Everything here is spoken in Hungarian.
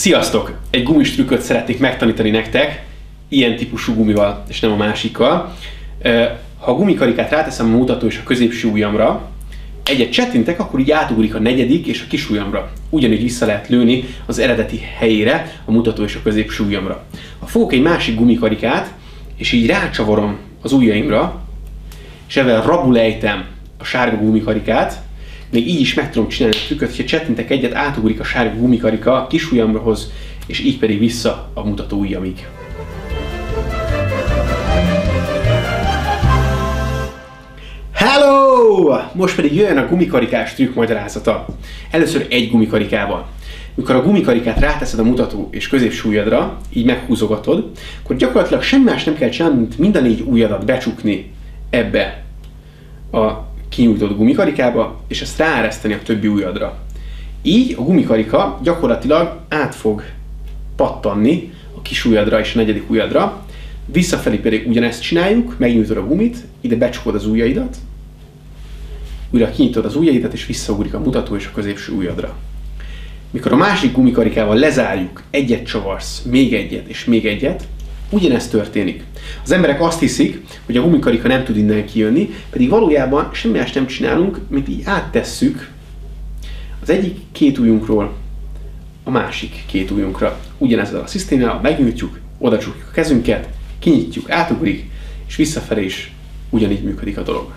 Sziasztok! Egy gumis trükköt szeretnék megtanítani nektek, ilyen típusú gumival, és nem a másikkal. Ha a gumikarikát ráteszem a mutató és a középső ujjamra, egyet csettintek, akkor így átugrik a negyedik és a kis ujjamra. Ugyanígy vissza lehet lőni az eredeti helyére a mutató és a középső ujjamra. Ha fogok egy másik gumikarikát, és így rácsavarom az ujjaimra, és ezzel rabul ejtem a sárga gumikarikát, még így is meg tudom csinálni a trükköt, hogyha csettintek egyet, átugrik a sárga gumikarika a kis ujjamhoz, és így pedig vissza a mutató ujjamig. Hello! Most pedig jöjjön a gumikarikás trükk magyarázata. Először egy gumikarikával. Mikor a gumikarikát ráteszed a mutató és középső ujjadra, így meghúzogatod, akkor gyakorlatilag semmi más nem kell csinálni, mint mind a négy ujjadat becsukni ebbe a kinyújtott gumikarikába, és ezt ráereszteni a többi ujjadra. Így a gumikarika gyakorlatilag át fog pattanni a kis ujjadra és a negyedik ujjadra. Visszafelé pedig ugyanezt csináljuk, megnyújtod a gumit, ide becsukod az ujjaidat, újra kinyitod az ujjaidat, és visszaugrik a mutató és a középső ujjadra. Mikor a másik gumikarikával lezárjuk, egyet csavarsz, még egyet és még egyet, ugyanezt történik. Az emberek azt hiszik, hogy a gumikarika nem tud innen kijönni, pedig valójában semmi más nem csinálunk, mint így áttesszük az egyik két ujjunkról a másik két ujjunkra. Ugyanezzel a szisztémával megnyújtjuk, oda csukjuk a kezünket, kinyitjuk, átugrik, és visszafelé is ugyanígy működik a dolog.